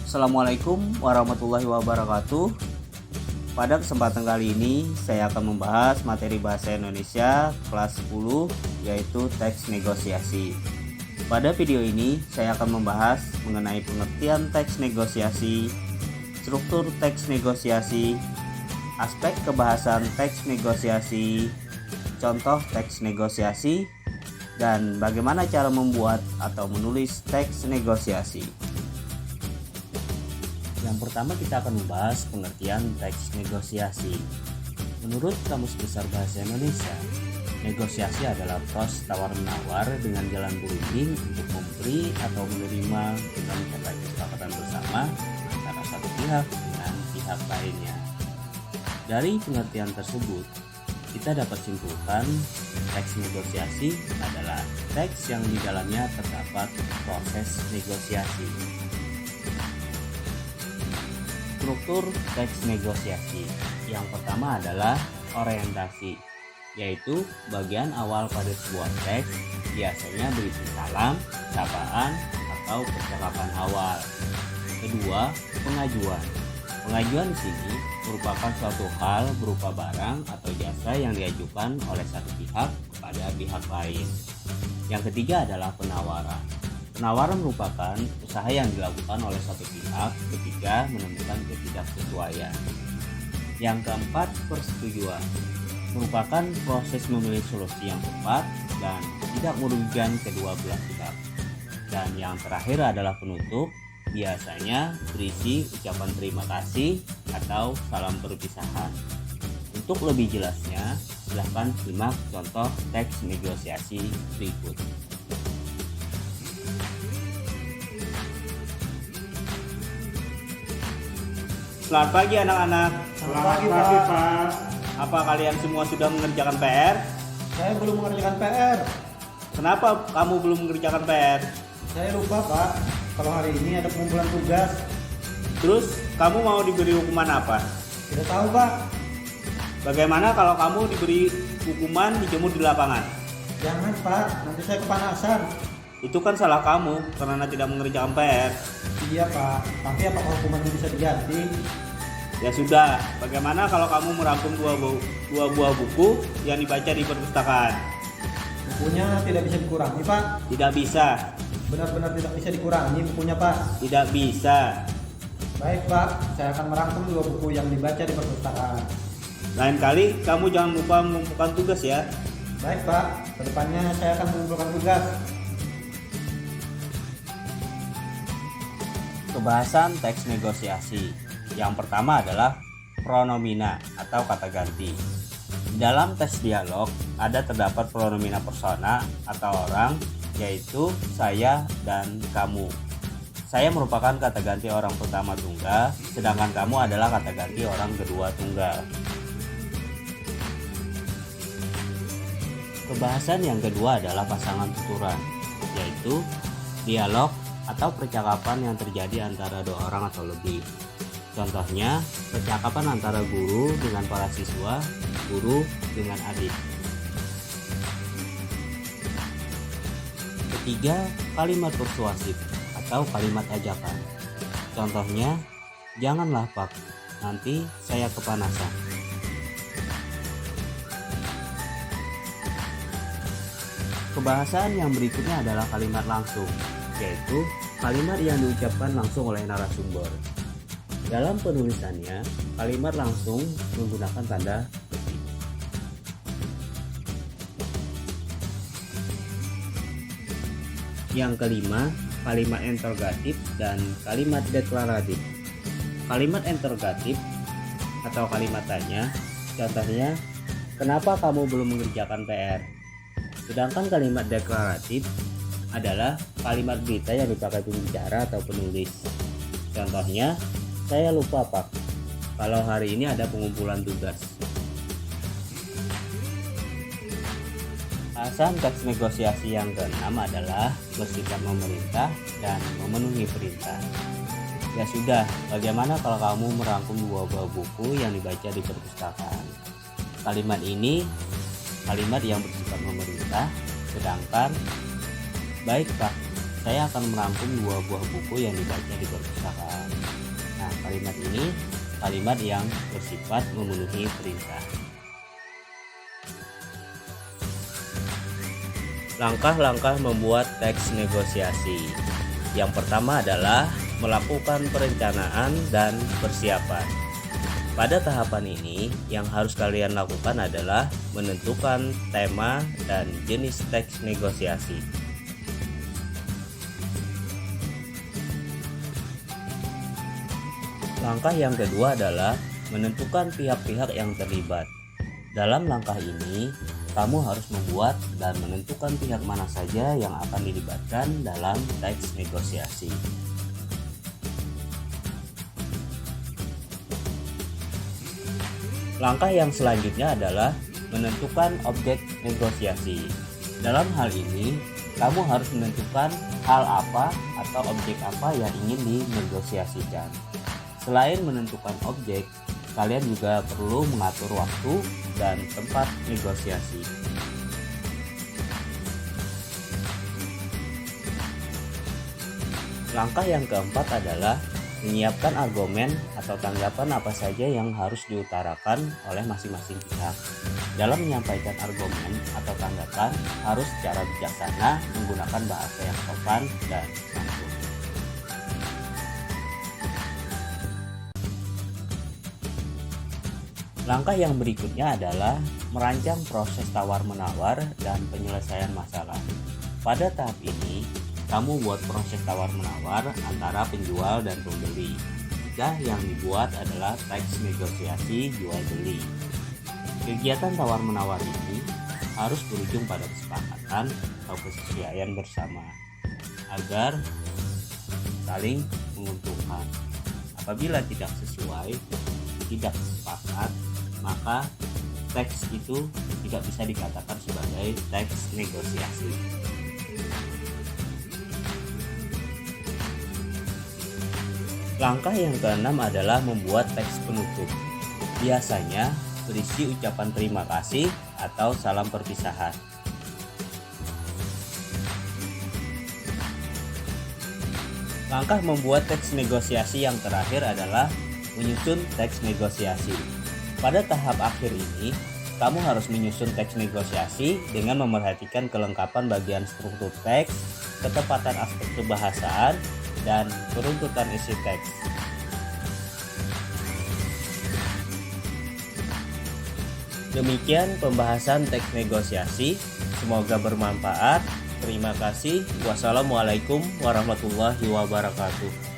Assalamualaikum warahmatullahi wabarakatuh. Pada kesempatan kali ini saya akan membahas materi bahasa Indonesia kelas 10, yaitu teks negosiasi. Pada video ini saya akan membahas mengenai pengertian teks negosiasi, struktur teks negosiasi, aspek kebahasan teks negosiasi, contoh teks negosiasi, dan bagaimana cara membuat atau menulis teks negosiasi. Yang pertama kita akan membahas pengertian teks negosiasi. Menurut Kamus Besar Bahasa Indonesia, negosiasi adalah proses tawar-menawar dengan jalan berunding untuk memberi atau menerima dengan kata kesepakatan bersama antara satu pihak dengan pihak lainnya. Dari pengertian tersebut, kita dapat simpulkan teks negosiasi adalah teks yang di dalamnya terdapat proses negosiasi. Struktur teks negosiasi. Yang pertama adalah orientasi, yaitu bagian awal pada sebuah teks biasanya berisi salam, sapaan, atau percakapan awal. Kedua, pengajuan. Pengajuan di sini merupakan suatu hal berupa barang atau jasa yang diajukan oleh satu pihak kepada pihak lain. Yang ketiga adalah penawaran. Penawaran merupakan usaha yang dilakukan oleh satu pihak ketika menemukan ketidaksesuaian. Yang keempat, persetujuan. Merupakan proses memilih solusi yang tepat dan tidak merugikan kedua belah pihak. Dan yang terakhir adalah penutup, biasanya berisi ucapan terima kasih atau salam perpisahan. Untuk lebih jelasnya, silahkan simak contoh teks negosiasi berikut. Selamat pagi anak-anak. Selamat pagi, Pak. Apa kalian semua sudah mengerjakan PR? Saya belum mengerjakan PR. Kenapa kamu belum mengerjakan PR? Saya lupa, Pak. Kalau hari ini ada pengumpulan tugas. Terus kamu mau diberi hukuman apa? Tidak tahu, Pak. Bagaimana kalau kamu diberi hukuman dijemur di lapangan? Jangan, Pak. Nanti saya kepanasan. Itu kan salah kamu karena tidak mengerjakan PR. Iya, Pak. Tapi apakah hukumannya bisa diganti? Ya sudah, bagaimana kalau kamu merangkum dua buah buku yang dibaca di perpustakaan? Bukunya tidak bisa dikurangi, Pak. Tidak bisa. Benar-benar tidak bisa dikurangi bukunya, Pak. Tidak bisa. Baik, Pak. Saya akan merangkum 2 buku yang dibaca di perpustakaan. Lain kali kamu jangan lupa mengumpulkan tugas ya. Baik, Pak. Kedepannya saya akan mengumpulkan tugas. Kebahasan teks negosiasi. Yang pertama adalah pronomina atau kata ganti. Dalam teks dialog ada terdapat pronomina persona atau orang, yaitu saya dan kamu. Saya merupakan kata ganti orang pertama tunggal, sedangkan kamu adalah kata ganti orang kedua tunggal. Kebahasan yang kedua adalah pasangan tuturan, yaitu dialog atau percakapan yang terjadi antara 2 orang atau lebih. Contohnya, percakapan antara guru dengan para siswa, guru dengan adik. Ketiga, kalimat persuasif atau kalimat ajakan. Contohnya, janganlah Pak, nanti saya kepanasan. Kebahasan yang berikutnya adalah kalimat langsung, yaitu kalimat yang diucapkan langsung oleh narasumber. Dalam penulisannya, kalimat langsung menggunakan tanda petik. Yang kelima, kalimat interrogatif dan kalimat deklaratif. Kalimat interrogatif atau kalimat tanya, contohnya, kenapa kamu belum mengerjakan PR? Sedangkan kalimat deklaratif adalah kalimat berita yang dipakai pembicara atau penulis. Contohnya, saya lupa Pak, kalau hari ini ada pengumpulan tugas. Bahasan teks negosiasi yang keenam adalah bersikap memerintah dan memenuhi perintah. Ya sudah, bagaimana kalau kamu merangkum 2 buah buku yang dibaca di perpustakaan? Kalimat ini kalimat yang bersifat memerintah, sedangkan baik Pak, saya akan merangkum 2 buah buku yang dibaca di perpustakaan. Nah, kalimat ini kalimat yang bersifat memenuhi perintah. Langkah-langkah membuat teks negosiasi. Yang pertama adalah melakukan perencanaan dan persiapan. Pada tahapan ini, yang harus kalian lakukan adalah menentukan tema dan jenis teks negosiasi. Langkah yang kedua adalah menentukan pihak-pihak yang terlibat. Dalam langkah ini, kamu harus membuat dan menentukan pihak mana saja yang akan dilibatkan dalam teks negosiasi. Langkah yang selanjutnya adalah menentukan objek negosiasi. Dalam hal ini, kamu harus menentukan hal apa atau objek apa yang ingin dinegosiasikan. Selain menentukan objek, kalian juga perlu mengatur waktu dan tempat negosiasi. Langkah yang keempat adalah menyiapkan argumen atau tanggapan apa saja yang harus diutarakan oleh masing-masing pihak. Dalam menyampaikan argumen atau tanggapan harus secara bijaksana menggunakan bahasa yang sopan dan santun. Langkah yang berikutnya adalah merancang proses tawar-menawar dan penyelesaian masalah. Pada tahap ini, kamu buat proses tawar-menawar antara penjual dan pembeli. Jika yang dibuat adalah teks negosiasi jual-beli. Kegiatan tawar-menawar ini harus berujung pada kesepakatan atau kesesuaian bersama agar saling menguntungkan. Apabila tidak sesuai, tidak sepakat, maka teks itu tidak bisa dikatakan sebagai teks negosiasi. Langkah yang keenam adalah membuat teks penutup. Biasanya berisi ucapan terima kasih atau salam perpisahan. Langkah membuat teks negosiasi yang terakhir adalah menyusun teks negosiasi. Pada tahap akhir ini, kamu harus menyusun teks negosiasi dengan memerhatikan kelengkapan bagian struktur teks, ketepatan aspek kebahasaan, dan peruntutan isi teks. Demikian pembahasan teks negosiasi. Semoga bermanfaat. Terima kasih. Wassalamualaikum warahmatullahi wabarakatuh.